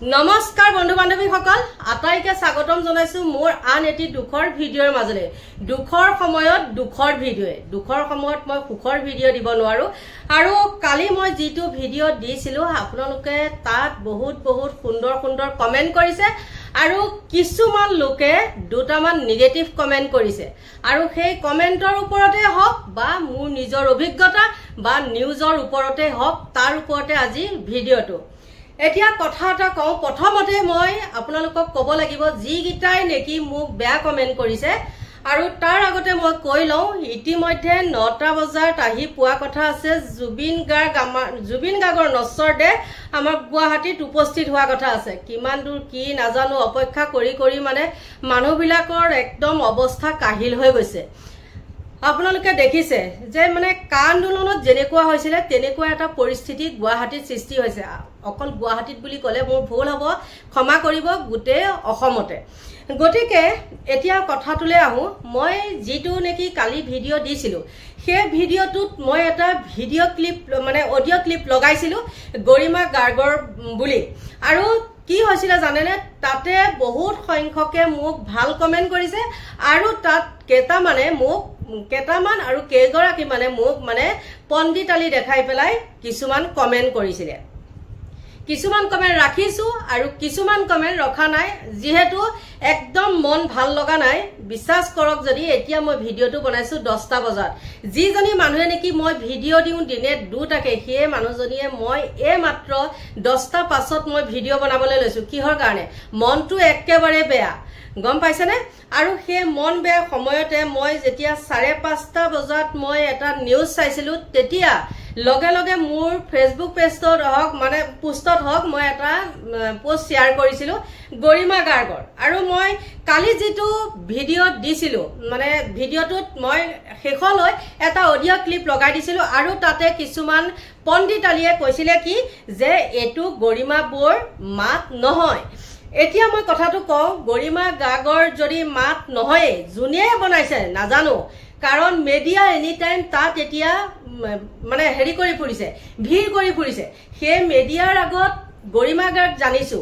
নমস্কাৰ বন্ধু বান্ধৱীসকল আটাইকে স্বাগতম জনাইছো মোৰ আন এটি দুখৰ ভিডিঅ'ৰ মাজলে দুখৰ সময়ত মই সুখৰ ভিডিঅ' দিব নোৱাৰো আৰু কালি মই যেটো ভিডিঅ' দিছিলো আপোনালোকে তাত বহুত সুন্দৰ কমেন্ট কৰিছে আৰু কিছুমান লোকে দুটামান নেগেটিভ কমেন্ট কৰিছে আৰু সেই কমেন্টৰ ওপৰতে হক বা মোৰ নিজৰ অভিজ্ঞতা বা নিউজৰ ওপৰতে হক তাৰ ওপৰতে আজি ভিডিঅ'টো এতিয়া কথা এটা কও প্ৰথমতে মই আপোনালোকক ক'ব লাগিব যি গিটাই নেকি মোক বেয়া কমেন্ট কৰিছে আৰু তাৰ আগতে মই কৈ লও ইতিমধ্যে 9টা বজাত আহি পোৱা কথা আছে জুবিন গাৰ্গৰ নশ্বৰ দে আমাৰ গুৱাহাটীত উপস্থিত হোৱা কথা আছে কিমান দূৰ কি নাজানো অপেক্ষা কৰি মানে মানুহবিলাকৰ একদম অৱস্থা কাহিল হৈ গৈছে আপোনালোকে দেখিছে যে মানে আন্দোলনত যেনেকুৱা হৈছিল তেনেকুৱা এটা পৰিস্থিতি গুৱাহাটীত সৃষ্টি হৈছে অকল গুৱাহাটীত বুলি ক'লে মোৰ ভুল হ'ব ক্ষমা কৰিব গুটে অসমতে গতিকে এতিয়া কথাটোলে আহো মই যেটো নেকি কালি ভিডিঅ' দিছিলো সেই ভিডিঅ'টোত মই এটা ভিডিঅ' ক্লিপ মানে অডিঅ' ক্লিপ লগাইছিলো গৰিমা গাৰ্গৰ বুলি আৰু কি হৈছিল জানেনে তাতে বহুত সংখ্যকে মোক ভাল কমেন্ট কৰিছে আৰু তাত কেটামান আৰু কেগৰাকী মানে মোক মানে পণ্ডিতালি দেখাই পেলাই কিছুমান কমেন্ট কৰিছিলে কিছুমান কমেন্ট ৰাখিছো আৰু কিছুমান কমেন্ট ৰখা নাই যেহেতু একদম মন ভাল লগা নাই বিশ্বাস কৰক যদি এতিয়া মই ভিডিঅ'টো বনাইছো 10টা বজাত যিজনী মানুহে নেকি মই ভিডিঅ' দিও দিনে দুটাকে সেই মানুহজনীয়ে মই মাত্ৰ 10টা পাছত মই ভিডিঅ' বনাবলৈ লৈছো কিহৰ কাৰণে মনটো একেবাৰে বেয়া গম পাইছেনে আৰু সেই মন বেয়া সময়তে মই যেতিয়া 5:30টা বজাত মই এটা নিউজ চাইছিলো তেতিয়া লগে মোৰ ফেসবুক পেজত হক মানে পোষ্টত হক মই এটা পোষ্ট শেয়াৰ কৰিছিলো গৰিমা গাৰ্গৰ আৰু মই কালি যেটো ভিডিঅ' দিছিলো মানে ভিডিঅ'টোত মই শেষলৈ এটা অডিঅ' ক্লিপ লগাই দিছিলো আৰু তাতে কিছুমান পণ্ডিতালিয়ে কৈছিলে কি যে এটো গৰিমা বৰ মাত নহয় এতিয়া মই কথাটো কও গৰিমা গাৰ্গৰ যদি মাত নহয় জুনিয়ে বনাইছে নাজানো কাৰণ মিডিয়া এনি টাইম তাত এতিয়া মানে হেৰি কৰি ফুৰিছে ভিৰ কৰি ফুৰিছে সেই মিডিয়াৰ আগত গৰিমা গাৰ্গ জানিছো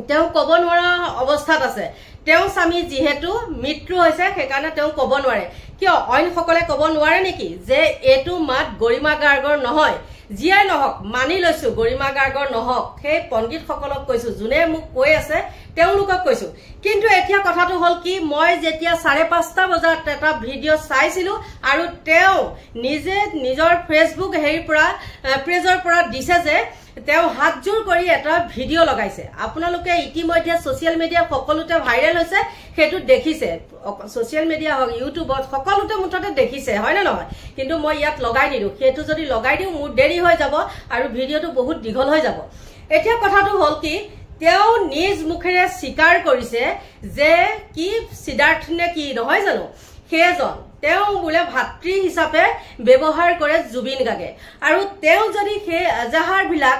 তেও ক'ব নোৱাৰা অৱস্থাত আছে তেও স্বামী যেহেতু মৃত্যু হৈছে সেইকাৰণে তেও ক'ব নোৱাৰে কিয় অইন সকলে ক'ব নোৱাৰে নেকি যে এটো মাত গৰিমা গাৰ্গৰ নহয় জিয়াই নহক মানি লৈছো গৰিমা গাৰ্গৰ নহক সেই পণ্ডিত সকলক কৈছো জুনে মোক কৈ আছে তেওঁলোকক কৈছো কিন্তু এতিয়া কথাটো হল কি মই যেতিয়া 5:30টা বজাত এটা ভিডিঅ' চাইছিলো আৰু তেও নিজে নিজৰ ফেসবুক পেজৰ পৰা দিছে যে তেও হাতজোৰ কৰি এটা ভিডিঅ' লগাইছে আপোনালোকে ইতিমধ্যে সোশ্যাল মিডিয়া সকলোতে ভাইৰেল হৈছে হেতু দেখিছে সোশ্যাল মিডিয়া হক ইউটিউবত সকলোতে মুঠতে দেখিছে হয় না নহয় কিন্তু মই ইয়াত লগাই দিলো হেতু যদি লগাই দিও মোৰ দেৰি হৈ যাব আৰু ভিডিঅ'টো বহুত দীঘল হৈ যাব এতিয়া কথাটো হল কি তেও নিজ মুখেৰে স্বীকাৰ কৰিছে যে কি সিদ্ধাৰ্থ নে কি নহয় জানো হেজন তেও বুলে ভাতৃ হিচাপে ব্যৱহাৰ কৰে জুবিন গাৰ্গে আৰু তেও যদি সেই আজাহাৰ বিলাক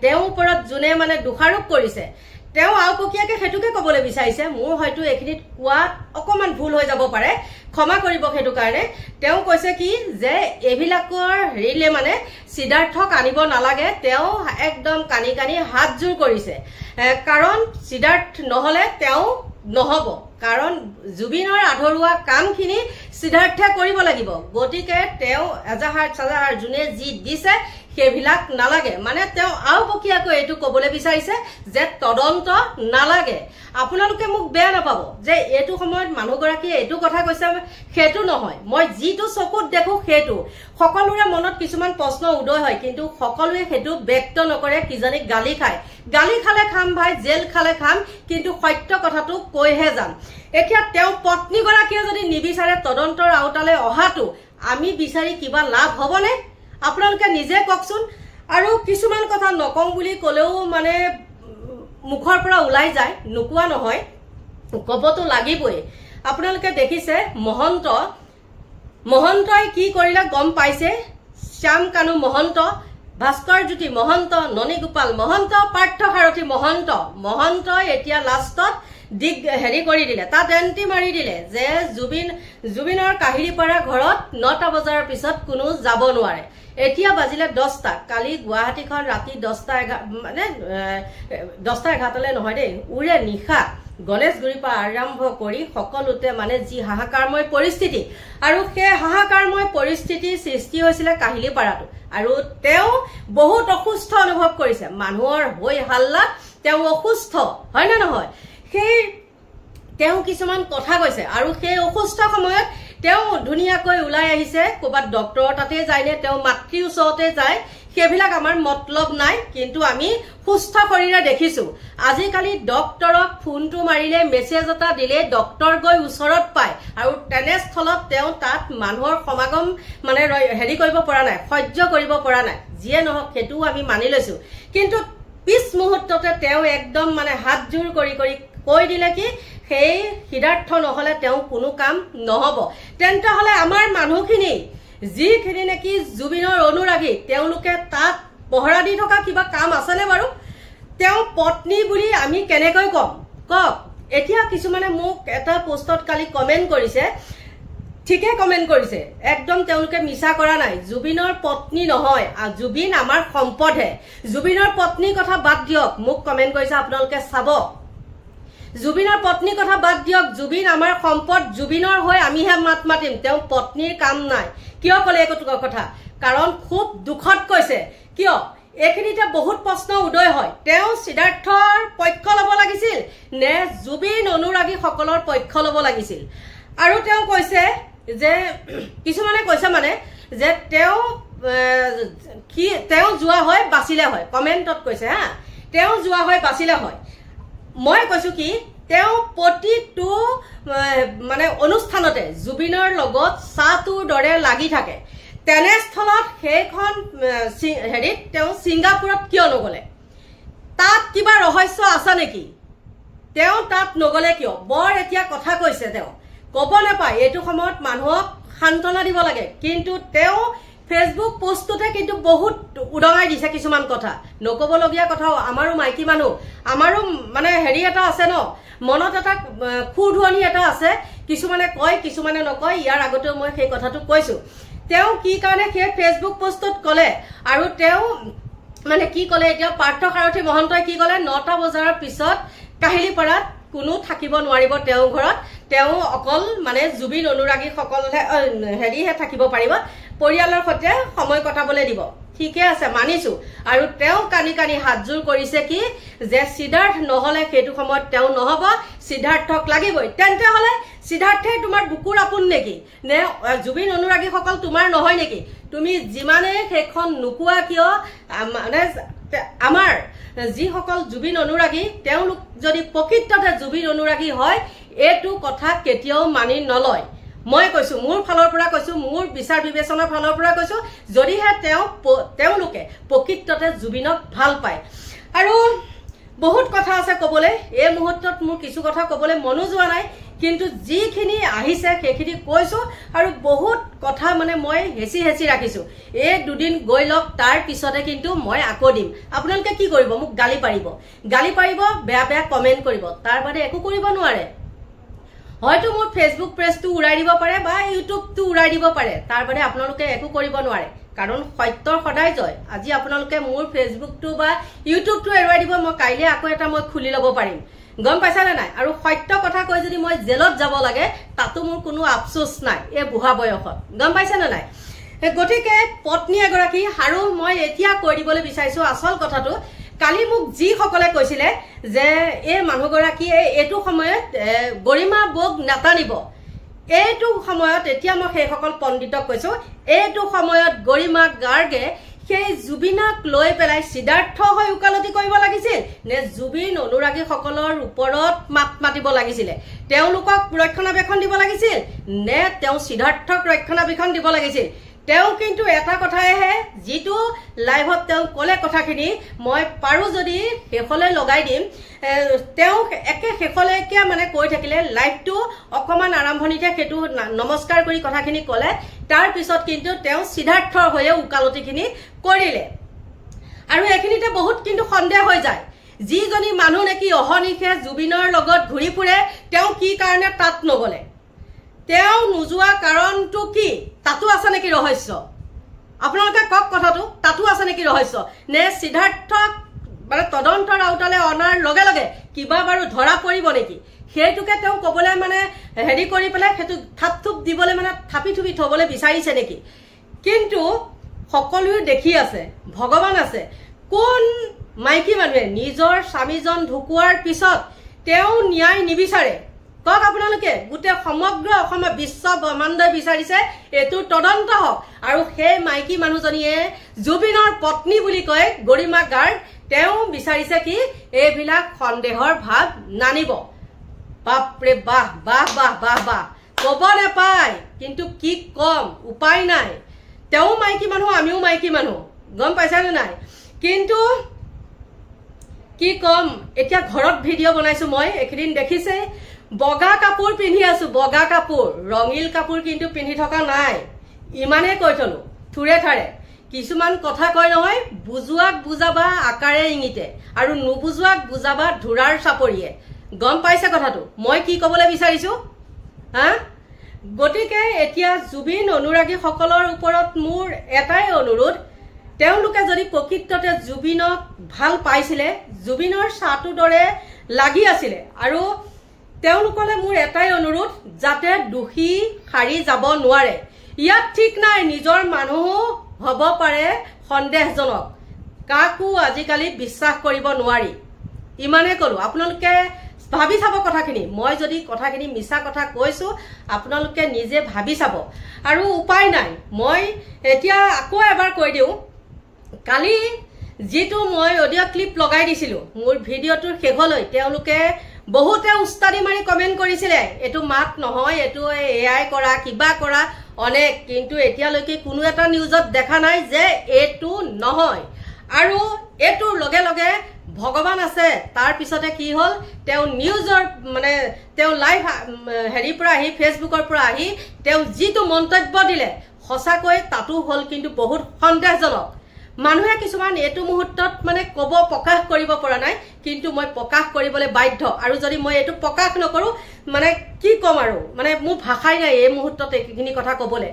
তেও ওপৰত জুনে মানে দোষাৰোপ কৰিছে তেও আউপকিয়াকে হেতুকে কবলৈ বিচাৰিছে মোৰ হয়তো এখিনিত কোৱা অকমান ভুল হৈ যাব পাৰে ক্ষমা কৰিব হেতু কাৰণে তেও কৈছে কি যে এবিলাকৰ ৰিলে মানে সিদ্ধাৰ্থক আনিব নালাগে তেও একদম কানি হাত জোৰ কৰিছে কাৰণ সিদ্ধাৰ্থ নহলে তেও নহব কাৰণ জুবিনৰ আধৰুৱা কামখিনি সিদ্ধাৰ্থে কৰিব লাগিব গতিকে তেও এজাহাৰ জুনে যি দিছে সেইবিলাক নালাগে মানে তেও আউপকিয়াকৈ এটো ক'বলৈ বিচাৰিছে যে তদন্ত নালাগে আপোনালোকে মোক বেয়া নাপাব যে এটো সময়ত মানুহগৰাকী এটো কথা কৈছে হেতু নহয় মই যিটো চকুত দেখো হেতু সকলোৰে মনত কিছুমান প্ৰশ্ন উদয় হয় কিন্তু সকলোৱে হেতু ব্যক্ত নকৰে কিজানি গালি খালে খাম ভাই জেল খালে খাম কিন্তু সত্য কথাটো কৈহে যাম এতিয়া তেও পত্নী গৰাকীয়ে যদি নিবিচাৰে তদন্তৰ আউটালে অহাটো আমি বিচাৰি কিবা লাভ হ'বনে আপোনালোকে নিজে কওকচোন আৰু কিছুমান কথা নকম বুলি কলেও মানে মুখৰ পৰা ওলাই যায় নোকোৱা নহয় কবটো লাগিবই আপোনালোকে দেখিছে মহন্তই কি কৰিলা গম পাইছে শ্যাম কানু মহন্ত ভাস্কৰ জ্যোতি মহন্ত ননীগোপাল মহন্ত পাৰ্থসাৰথী মহন্ত এতিয়া লাষ্টত দিগ হেৰি কৰি দিলে তাত এন্টি মাৰি দিলে যে জুবিনৰ কাহিৰীপাৰা ঘৰত 9টা বজাৰ পিছত কোনো যাব নোৱাৰে এতিয়া বাজিলে 10টা কালি গুৱাহাটীখন ৰাতি 10টা মানে 10টা 11টালৈ নহয় দেই উৰে নিশা গণেশগুৰিৰ পৰা আৰম্ভ কৰি সকলোতে মানে যি হাহাকাৰময় পৰিস্থিতি আৰু সেই হাহাকাৰময় পৰিস্থিতি সৃষ্টি হৈছিলে কাহিলীপাৰাটো আৰু তেওঁ বহুত অসুস্থ অনুভৱ কৰিছে মানুহৰ হৈ হাল্লাত তেওঁ অসুস্থ হয় না নহয় সেই তেওঁ কিছুমান কথা কৈছে আৰু সেই অসুস্থ সময়ত তেওঁ ধুনিয়াকৈ উলাই আহিছে কোবাত ডক্টৰৰ তাতে যায়নে তেওঁ মাতৃ ওচৰতে যায় সেইবিলাক আমাৰ মতলব নাই কিন্তু আমি সুস্থ শৰীৰে দেখিছো আজিকালি ডক্টৰক ফোনটো মাৰিলে মেছেজ এটা দিলে ডক্টৰ গৈ ওচৰত পায় আৰু তেনেস্থলত তেওঁ তাত মানুহৰ সমাগম মানে হেৰি কৰিব পৰা নাই সহ্য কৰিব পৰা নাই যিয়ে নহওক সেইটো আমি মানি লৈছো কিন্তু পিছ মুহূৰ্ততে তেওঁ একদম মানে হাত জোৰ কৰি কৈ দিলে কি সেই সিদ্ধাৰ্থ নহলে তেওঁ কোনো কাম নহব তেন্তে হলে আমাৰ মানুহখিনি যিখিনি নেকি জুবিনৰ অনুৰাগী তেওঁলোকে তাত পহৰা দি থকা কিবা কাম আছেনে বাৰু তেওঁ পত্নী বুলি আমি কেনেকৈ কম কক এতিয়া কিছুমানে মোক এটা পোষ্টত কালি কমেন্ট কৰিছে ঠিকে কমেন্ট কৰিছে একদম তেওঁলোকে মিছা কৰা নাই জুবিনৰ পত্নী নহয় জুবিন আমাৰ সম্পদহে জুবিনৰ পত্নীৰ কথা বাদ দিয়ক মোক কমেন্ট কৰিছে আপোনালোকে চাব জুবিনৰ পত্নীৰ কথা বাদ দিয়ক জুবিন আমাৰ সম্পদ জুবিনৰ হৈ আমিহে মাত মাতিম তেওঁ পত্নীৰ কাম নাই কিয় কলে একটুক কথা কাৰণ খুব দুখত কৈছে কিয় এখিনিতে বহুত প্ৰশ্ন উদয় হয় তেওঁ সিদ্ধাৰ্থৰ পক্ষ লব লাগিছিল নে জুবিন অনুৰাগী সকলৰ পক্ষ লব লাগিছিল আৰু তেওঁ কৈছে যে কিছুমানে কৈছে মানে যে তেওঁ কি তেওঁ যোৱা হয় বাচিলে হয় কমেন্টত কৈছে হা তেওঁ যোৱা হয় বাচিলে হয় মই কৈছো কি তেওঁ প্ৰতিটো মানে অনুষ্ঠানতে জুবিনৰ লগত সাতুৰ দৰে লাগি থাকে তেনেস্থলত সেইখন হেৰিত তেওঁ সিংগাপুৰত কিয় নগলে তাত কিবা ৰহস্য আছে নেকি তেওঁ তাত নগলে কিয় বৰ এতিয়া কথা কৈছে তেওঁ কব নাপায় এইটো সময়ত মানুহক শান্তনা দিব লাগে কিন্তু তেওঁ ফেসবুক পোষ্টতে কিন্তু বহুত উডঙাই দিছে কিছুমান কথা নকবলগীয়া কথা আমাৰো মাইকী মানুহ আমাৰো মানে হেৰি এটা আছে ন মনত এটা খুৰধুৱনি এটা আছে কিছুমানে কয় কিছুমানে নকয় ইয়াৰ আগতে মই সেই কথাটো কৈছো তেওঁ কি কাৰণে সেই ফেসবুক পোষ্টত কলে আৰু তেওঁ মানে কি কলে এতিয়া পাৰ্থ সাৰথী মহন্তই কি কলে 9টা বজাৰ পিছত কাহিলীপাৰাত কোনো থাকিব নোৱাৰিব তেওঁ ঘৰত তেওঁ অকল মানে জুবিন অনুৰাগী সকলহে হেৰিহে থাকিব পাৰিব পৰিয়ালৰ সৈতে সময় কটাবলৈ দিব ঠিকে আছে মানিছো আৰু তেওঁ কানি হাতজোৰ কৰিছে কি যে সিদ্ধাৰ্থ নহলে সেইটো সময়ত তেওঁ নহব সিদ্ধাৰ্থক লাগিবই তেন্তে হলে সিদ্ধাৰ্থে তোমাৰ বুকুৰ আপোন নেকি নে জুবিন অনুৰাগী সকল তোমাৰ নহয় নেকি তুমি যিমানে সেইখন নুকুৱা কিয় মানে আমাৰ যি সকল জুবিন অনুৰাগী তেওঁলোক যদি প্ৰকৃততে জুবিন অনুৰাগী হয় এইটো কথা কেতিয়াও মানি নলয় মই কৈছো মোৰ ফালৰ পৰা কৈছো মোৰ বিচাৰ বিবেচনাৰ ফালৰ পৰা কৈছো যদিহে তেওঁলোকে প্ৰকৃততে জুবিনক ভাল পায় আৰু বহুত কথা আছে কবলে এই মুহূৰ্তত মোৰ কিছু কথা কবলে মনো যোৱা নাই কিন্তু যিখিনি আহিছে সেইখিনি কৈছো আৰু বহুত কথা মানে মই হেচি ৰাখিছো এই দুদিন গৈ লক তাৰ পিছতে কিন্তু মই আকৌ দিম আপোনালোকে কি কৰিব মোক গালি পাৰিব বেয়া কমেন্ট কৰিব তাৰ বাদে একো কৰিব নোৱাৰে হয়তো মোৰ ফেসবুক পেজটো উৰাই দিব পাৰে বা ইউটিউবটো উৰাই দিব পাৰে তাৰ বাদে আপোনালোকে একো কৰিব নোৱাৰে কাৰণ সত্যৰ সদায় জয় আজি আপোনালোকে মোৰ ফেসবুকটো বা ইউটিউবটো এৰুৱাই দিব মই কাইলে আকৌ এটা মই খুলি ল'ব পাৰিম গম পাইছানে নাই আৰু সত্য কথা কৈ যদি মই জেলত যাব লাগে তাতো মোৰ কোনো আফসোস নাই এই বুঢ়া বয়সত গম পাইছানে নাই গতিকে পত্নী এগৰাকী আৰু মই এতিয়া কৈ দিবলৈ বিচাৰিছো আসল কথাটো কালি মোক যি সকলে কৈছিলে যে এই মানুহগৰাকী এইটো সময়ত গৰিমা বগ নাটানিব এইটো সময়ত এতিয়া মই সেই সকল পণ্ডিতক কৈছো এইটো সময়ত গৰিমা গাৰ্গে সেই জুবিনক লৈ পেলাই সিদ্ধাৰ্থ হৈ উকালতি কৰিব লাগিছিল নে জুবিন অনুৰাগী সকলৰ ওপৰত মাত মাতিব লাগিছিল তেওঁলোকক ৰক্ষণাবেক্ষণ দিব লাগিছিল নে তেওঁ সিদ্ধাৰ্থক ৰক্ষণাবেক্ষণ দিব লাগিছিল তেওঁ কিন্তু এটা কথাইহে যেটো লাইভত তেওঁ কলে কথাখিনি মই পাৰো যদি হেফলে লগাই দিম তেওঁ একে হেফলেকে মানে কৈ থাকিলে লাইভটো অকমান আৰম্ভণিতে হেতু নমস্কাৰ কৰি কথাখিনি কলে তাৰ পিছত কিন্তু তেওঁ সিদ্ধাৰ্থৰ হৈ উকালতিখিনি কৰিলে আৰু এখিনিতে বহুত কিন্তু সন্দেহ হৈ যায় যিজনী মানুহ নেকি অহনিখে জুবিনৰ লগত ঘুৰি ফুৰে তেওঁ কি কাৰণে তাত নগলে তেওঁ নুজুৱা কাৰণটো কি তাতো আছে নেকি ৰহস্য আপোনালোকে কক কথাটো তাতো আছে নেকি ৰহস্য নে সিদ্ধাৰ্থ মানে তদন্ত ৰাউতালে অনাৰ লগে লগে কিবা বাৰু ধৰা পৰিব নেকি সেইটোকে তেওঁ কবলে মানে হেৰি কৰি পেলাই হেতু থাপথুপ দিবলে মানে থাপি থুপি থবলে বিচাৰিছে নেকি কিন্তু সকলোৱে দেখি আছে ভগৱান আছে কোন মাইকী মানুহে নিজৰ স্বামীজন ঢুকুৱাৰ পিছত তেওঁ ন্যায় নিবিচাৰে কক আপোনালোকে গুটে সমগ্ৰ অসম বিশ্ব ব্ৰহ্মাণ্ডই বিচাৰিছে এটো তদন্ত হওক আৰু সেই মাইকী মানুহজনীয়ে জুবিনৰ পত্নী বুলি কয় গৰিমা গাৰ্ড তেওঁ বিচাৰিছে কি এইবিলাক সন্দেহৰ ভাৱ নানিব বাপৰে বাহ বাহ বাহ বাহ বাহ কব নাপায় কিন্তু কি কম উপায় নাই তেওঁ মাইকী মানুহ আমিও মাইকী মানুহ গম পাইছানে নাই কিন্তু কি কম এতিয়া ঘৰত ভিডিঅ' বনাইছো মই একদিন দেখিছে বগা কাপোৰ পিন্ধি আছো বগা কাপোৰ ৰঙিল কাপোৰ কিন্তু পিন্ধি থকা নাই ইমানে কৈ থলো থুৰে থাৰে কিছুমান কথা কয় নহয় বুজুৱাক বুজাবা আকাৰে ইংগিতে আৰু নুবুজুৱাক বুজাবা ধুৰাৰ চাপৰিয়ে গম পাইছে কথাটো মই কি কবলৈ বিচাৰিছো হা গটিকে এতিয়া জুবিন অনুৰাগী সকলৰ ওপৰত মোৰ এটাই অনুৰোধ তেওঁলোকে যদি প্ৰকৃততে জুবিনক ভাল পাইছিলে জুবিনৰ সাটু দৰে লাগি আছিল আৰু তেওঁলোকলে মোৰ এটাই অনুৰোধ যাতে দুখী হাৰি যাব নোৱাৰে ইয়াত ঠিক নাই নিজৰ মানুহ হ'ব পাৰে সন্দেহজনক কাকো আজিকালি বিশ্বাস কৰিব নোৱাৰি ইমানে কলো আপোনালোকে ভাবি চাব কথাখিনি মই যদি কথাখিনি মিছা কথা কৈছো আপোনালোকে নিজে ভাবি চাব আৰু উপায় নাই মই এতিয়া আকৌ এবাৰ কৈ দিও কালি যেটো মই অডিও ক্লিপ লগাই দিছিলো মোৰ ভিডিওটোৰ শেষলৈ তেওঁলোকে বহুতে উস্তাদি মাৰি কমেন্ট কৰিছিলে এটো মাত নহয় এটো এআই কৰা কিবা কৰা অনেক কিন্তু এতিয়ালৈকে কোনো এটা নিউজত দেখা নাই যে এটো নহয় আৰু এটোৰ লগে লগে ভগৱান আছে তাৰ পিছতে কি হল তেও নিউজৰ মানে তেও লাইভ হেৰি পৰা আহি ফেসবুকৰ পৰা আহি তেও যেটো মন্তব্য দিলে হসাকৈ তাতো হল কিন্তু বহুত সন্দেহজনক মানুহে কিছুমান এটো মুহূৰ্তত মানে কব প্ৰকাশ কৰিব পৰা নাই কিন্তু মই প্ৰকাশ কৰিবলৈ বাধ্য আৰু যদি মই এটো প্ৰকাশ নকৰো মানে কি কম আৰু মানে মোৰ ভাষাই নাই এই মুহূৰ্তত এইখিনি কথা কবলে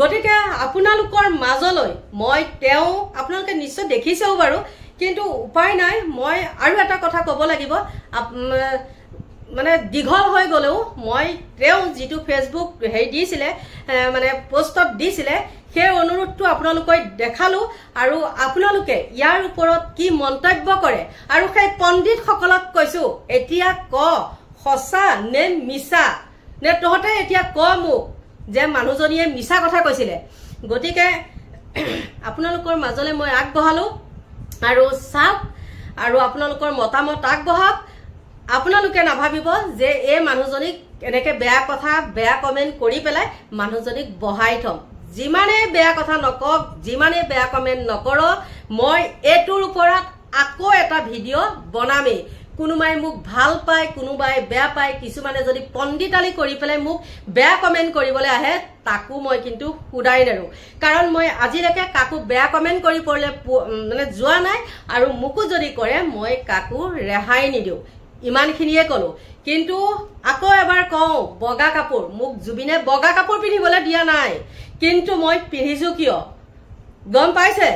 গটিকে আপোনালোকৰ মাজলৈ মই তেও আপোনালোকে নিশ্চয় দেখিছেও বাৰু কিন্তু উপায় নাই মই আৰু এটা কথা কব লাগিব মানে দীঘল হৈ গলেও মই তেও যেটো ফেসবুক হেই দিছিলে মানে পোষ্টত দিছিলে সেই অনুৰোধটো আপোনালোকক দেখালো আৰু আপোনালোকে ইয়াৰ ওপৰত কি মন্তব্য কৰে আৰু সেই পণ্ডিত সকলক কৈছো এতিয়া ক হসা নে মিছা নে তহতে এতিয়া ক মোক যে মানুহজনীয়ে মিছা কথা কৈছিলে গটিকে আপোনালোকৰ মাজলে মই আগবঢ়ালো আৰু চাওক আৰু আপোনালোকৰ মতামত আগবঢ়াওক আপোনালোকে নাভাবিব যে এই মানুহজনীক এনেকে বেয়া কথা বেয়া কমেন্ট কৰি পেলাই মানুহজনীক বহাই থম যিমানে বেয়া কথা নকক যিমানে বেয়া কমেন্ট নকৰো মই এটোৰ ওপৰত আকৌ এটা ভিডিও বনামে কোনোবাই মোক ভাল পায় কোনোবাই বেয়া পায় কিছুমানে যদি পণ্ডিতালি কৰি পেলাই মোক বেয়া কমেন্ট কৰিবলৈ আহে তাকো মই কিন্তু খুদাই নেৰো কাৰণ মই আজিলৈকে কাকো বেয়া কমেন্ট কৰি পৰলে মানে যোৱা নাই আৰু মুকু যদি কৰে মই কাকো ৰেহাই নিদিও ইমানখিনিয়ে কলো কিন্তু আকৌ এবাৰ কওঁ বগা কাপোৰ মোক জুবিনে বগা কাপোৰ পিন্ধিবলৈ দিয়া নাই কিন্তু মই পিন্ধিছো কিয় গম পাইছে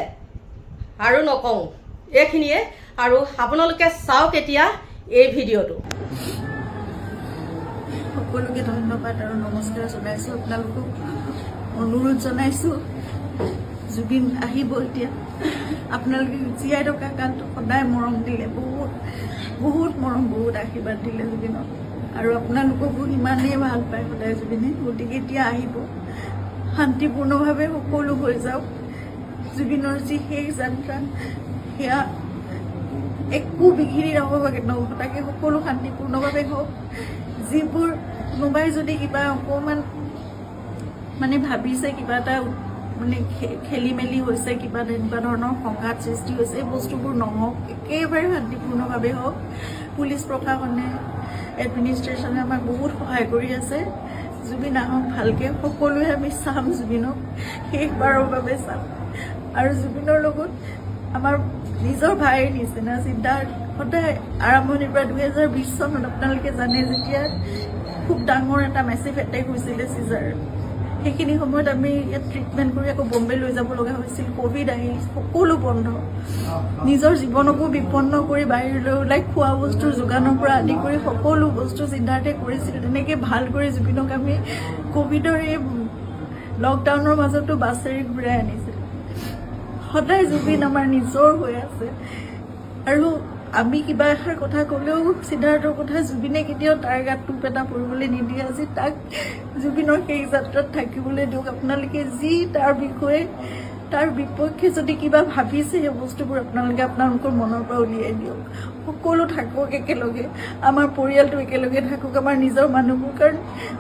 আৰু নকওঁ এইখিনিয়ে আৰু আপোনালোকে চাওক এতিয়া এই ভিডিওটো সকলোকে ধন্যবাদ আৰু নমস্কাৰ জনাইছো আপোনালোকক অনুৰোধ জনাইছো জুবিন আহিব এতিয়া আপোনালোকে জীয়াই থকা কালটো সদায় মৰম দিলে বহুত বহুত মৰম বহুত আশীৰ্বাদ দিলে জুবিনক আৰু আপোনালোককো ইমানেই ভাল পায় সদায় জুবিনে গতিকে এতিয়া আহিব শান্তিপূৰ্ণভাৱে সকলো হৈ যাওক জুবিনৰ যি শেষ যাত্ৰা সেয়া একো বিঘিনি নহ'বাকে সকলো শান্তিপূৰ্ণভাৱে হওক যিবোৰ কোনোবাই যদি কিবা অকণমান মানে ভাবিছে কিবা এটা মানে খেলি মেলি হৈছে কিবা তেনেকুৱা ধৰণৰ সংঘাত সৃষ্টি হৈছে এই বস্তুবোৰ নহওক একেবাৰে শান্তিপূৰ্ণভাৱে হওক পুলিচ প্ৰশাসনে এডমিনিষ্ট্ৰেশ্যনে আমাক বহুত সহায় কৰি আছে জুবিন আহক ভালকে সকলোৱে আমি চাম জুবিনক শেষবাৰৰ বাবে চাম আৰু জুবিনৰ লগত আমাৰ নিজৰ ভাইৰ নিচিনা চিন্তা সদায় আৰম্ভণিৰ পৰা 2020 চনত আপোনালোকে জানে যেতিয়া খুব ডাঙৰ এটা মেচিভ এটেক হৈছিলে চিজাৰ সেইখিনি সময়ত আমি ইয়াত ট্ৰিটমেণ্ট কৰি আকৌ বম্বে লৈ যাব লগা হৈছিল। কোভিড আহিল, সকলো বন্ধ। নিজৰ জীৱনকো বিপন্ন কৰি বাহিৰলৈ ওলাই খোৱা বস্তুৰ যোগানৰ পৰা আদি কৰি সকলো বস্তু সিদ্ধাৰ্থে কৰিছিল। তেনেকৈ ভাল কৰি জুবিনক আমি কোভিডৰ এই লকডাউনৰ মাজতো বাছেৰে ঘূৰাই আনিছিল। সদায় জুবিন আমাৰ নিজৰ হৈ আছে আৰু আমি কিবা এষাৰ কথা ক'লেও সিদ্ধাৰ্থৰ কথা জুবিনে কেতিয়াও তাৰ গাত টোপ এটা পৰিবলৈ নিদিয়ে। আজি তাক জুবিনৰ সেই যাত্ৰাত থাকিবলৈ দিয়ক। আপোনালোকে যি তাৰ বিষয়ে তাৰ বিপক্ষে যদি কিবা ভাবিছে সেই বস্তুবোৰ আপোনালোকে আপোনালোকৰ মনৰ পৰা উলিয়াই দিয়ক। সকলো থাকক একেলগে, আমাৰ পৰিয়ালটো একেলগে থাকক, আমাৰ নিজৰ মানুহবোৰ। কাৰণ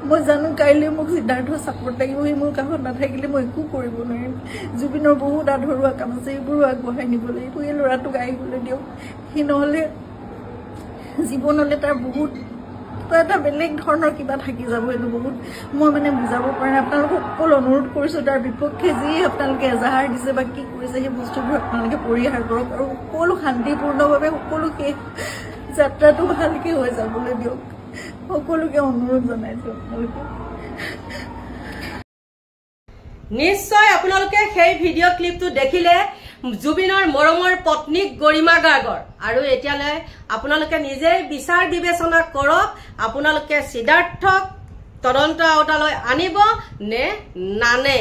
মই জানো কাইলৈ মোক সিদ্ধাৰ্থৰ ছাপোৰ্ট লাগিব। সি মোৰ কাষত নাথাকিলে মই একো কৰিব নোৱাৰিম। জুবিনৰ বহুত আধৰুৱা কাম আছে, এইবোৰো আগবঢ়াই নিব লাগিব। এই ল'ৰাটোক আহিবলৈ দিয়ক। সি নহ'লে জীৱনলৈ তাৰ বহুত এটা বেলেগ ধৰণৰ কিবা থাকি যাব। এইটো বহুত মই বুজাব পৰা নাই। আপোনালোকক সকলো অনুৰোধ কৰিছোঁ, তাৰ বিপক্ষে যি আপোনালোকে এজাহাৰ দিছে বা কি কৰিছে সেই বস্তুবোৰ আপোনালোকে পৰিহাৰ কৰক আৰু সকলো শান্তিপূৰ্ণভাৱে সকলো শেষ যাত্ৰাটো ভালকৈ হৈ যাবলৈ দিয়ক। সকলোকে অনুৰোধ জনাইছোঁ আপোনালোকে। নিশ্চয় আপোনালোকে সেই ভিডিঅ' ক্লিপটো দেখিলে জুবিনৰ মৰমৰ পত্নীক গৰিমা গাৰ্গৰ। আৰু এতিয়ালৈ আপোনালোকে নিজেই বিচাৰ বিবেচনা কৰক, আপোনালোকে সিদ্ধাৰ্থক তদন্ত আওতালৈ আনিব নে নানে।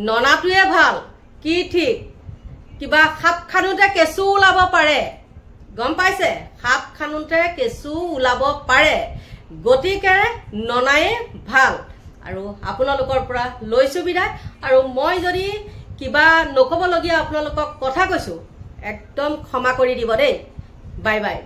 ননাটোৱে ভাল, কি ঠিক কিবা সাপ খানোতে কেঁচু ওলাব পাৰে, গম পাইছে? সাপ খানোতে কেঁচু ওলাব পাৰে, গতিকে ননায়ে ভাল। আৰু আপোনালোকৰ পৰা লৈছোঁ বিদায়। আৰু মই যদি কিবা নক'বলগীয়া আপোনালোকক কথা কৈছোঁ একদম ক্ষমা কৰি দিব দেই। Bye bye.